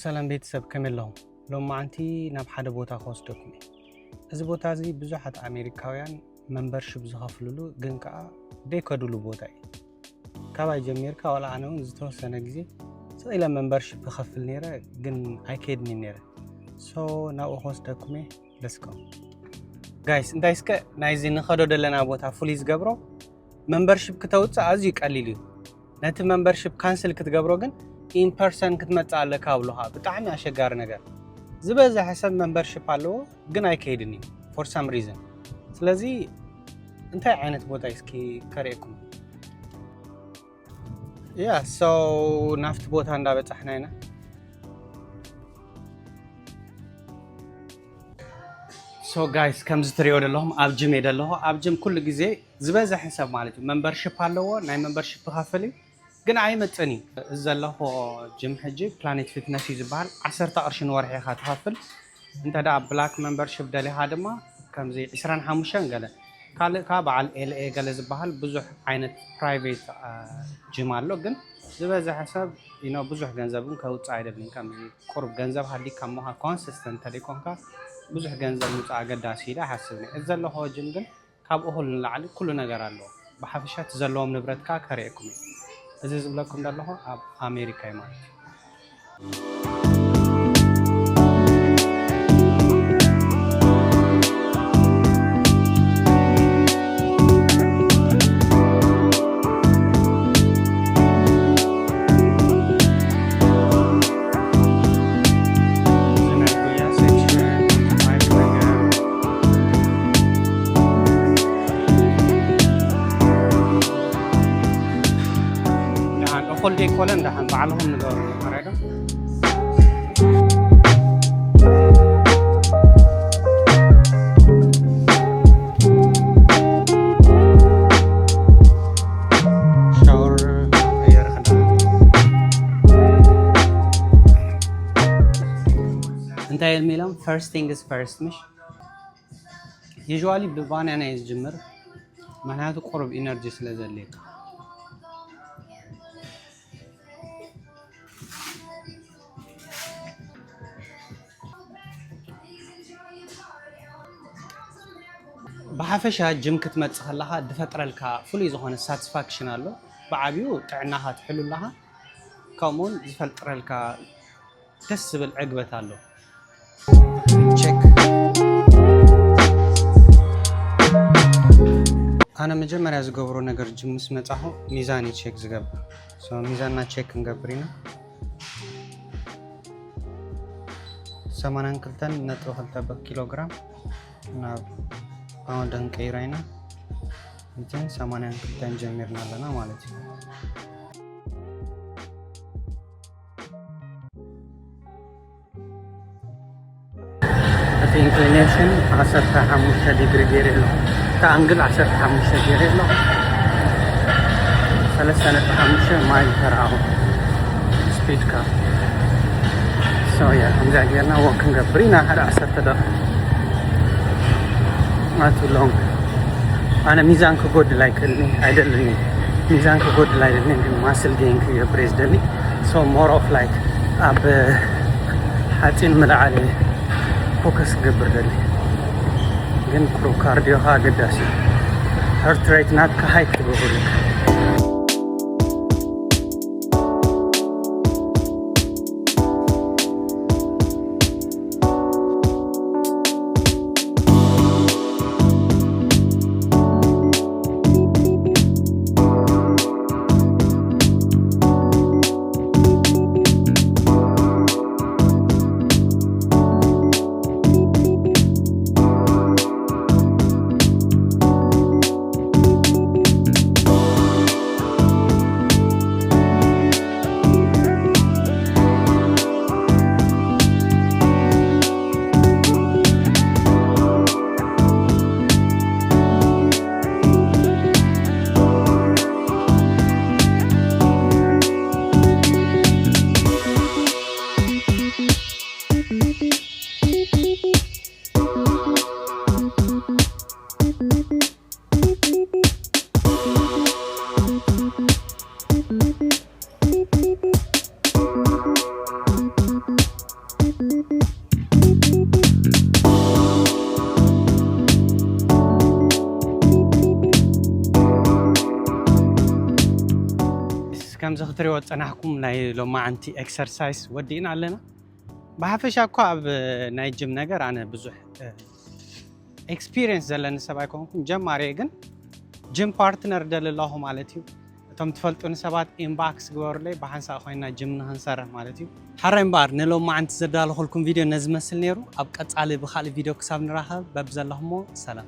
ሰላም ቤተሰብ ከመላው ሎማዓንቲ ናብ ሓደ ቦታ ከወስደኩም እዚ ቦታ እዚ ብዙሓት ኣሜሪካውያን መንበርሺፕ ዝኸፍሉሉ ግን ከዓ ደይከድሉ ቦታ እዩ ካባይ ጀሚርካ ወላ ኣነ እውን ዝተወሰነ ግዜ ስለ መንበርሺፕ ክኸፍል ነይረ ግን ኣይከድኒ ነይረ ሶ ናው ከወስደኩም let's go guys እንዳይስከ ናይዚ ንኸዶ ደለና ቦታ ፉሊ ዝገብሮ መንበርሺፕ ከተውፅእ ኣዝዩ ቀሊል እዩ ነቲ መንበርሺፕ ካንስል ክትገብሮ ግን in person ክትመጽእ ኣለካ ብለኻ ብጣዕሚ ኣሸጋሪ ነገር ዝበዛ ሕሰብ membership ኣለዎ ግን ኣይከይድኒ for some reason ስለዚ እንታይ ዓይነት ቦታ እስኪ ከሪእኩም so ናፍቲ ቦታ እንዳበጻሕና ኢና so guys ከምዚ ትሪኦ ደለኹም ኣብ ጅም የደለኹ ኣብ ጅም ኩሉ ግዜ ዝበዛ ሕሰብ ማለት እዩ membership ኣለዎ ናይ membership ክኸፍል ግን ኣይመጽኒ ዘለኹ ጅም ሕጂ ፕላኔት ፊትነስ ይዝባል 10 ቅርሺ ንወርሒ ኢኻ ትኸፍል እንተዳ ብላክ ሜምበርሺፕ ደሊኻ ድማ ከምዚ 25 ገለ ካልእ ካ በዓል ኤልኤ ገለ ዝባሃል ብዙሕ ዓይነት ፕራይቬት ጅም ኣሎ ግን ዝበዝሐ ሰብ ብዙሕ ገንዘብን ከውፅእ አይደለም ከምዚ ቁርብ ገንዘብ ሃሊካ እሞኻ ኮንሲስተንት ተደይኮንካ ብዙሕ ገንዘብ ምውፃእ ኣገዳሲ ኢለ ሓስብኒ እዚ ዘለኹ ጅም ግን ካብ እኹል ንላዕሊ ኩሉ ነገር ኣለዎ ብሓፈሻ ዘለዎም ንብረትካ ከሪእኩም እዚ ዝብለኩም ደለኹ ኣብ ኣሜሪካ ማለት كل دي كولن ده بعلهم ندور مريضة شاور غير خدمة انت يا الميلان first thing is first مش usually ببان أنا يزجمر معناته قرب energy سلازليك بحافشها جيم كتمص خلاها دفترلك فولي زخونه ساتسفاكشن አለው بعبيو ጥዕናኻ ትሕሉላها كمون ዝፈልጥረልካ ደስ ብል ዕግበት አለው ቼክ انا መጀመሪያ ዝገብሮ ነገር ጅም ምስ መጻሁ ሚዛን ቼክ ዝገብር ሶ ሚዛንና ቼክ እንገብሪና 82.2 ኪሎግራም እና አሁን ደንቀይራይና እንትን 82 ጀምርናለና ማለት ነው ኢንክሊኔሽን 15 ዲግሪ ጌሬሎ ከአንግል 15 ጌሬሎ 3.5 ማይል ፐር አወር ስፒድ ካር ሶያ እንዛገርና ወክን ገብሪና 10 ደቂቃ not too long أنا ميزان كقول like አይደለም ميزان كقول like muscle gain كبريز دلي so more of like أب حاتين ملعالي focus قبر دلي جن برو كارديو ها قداسي heart rate not كهاي كبقولك كم زختريو صناحكم ناي لو ما انتي اكسرسايز ودينا علينا بحفش اكو اب ناي جيم ነገር انا بزح اكسبيرينس زلن سبايكم جماري ግን جيم بارتنر دلله مالتي እቶም ትፈልጡን ሰባት ኢንባክስ ግበሩለይ በሓንሳ ኮይና ጅም ንኽንሰርሕ ማለት እዩ ሓራይ እምበር ንሎም ማዓንቲ ዘዳለኹልኩም ቪድዮ ነዝመስል ነይሩ ኣብ ቀጻሊ ብኻልእ ቪድዮ ክሳብ ንራኸብ በብዘለኹሞ ሰላም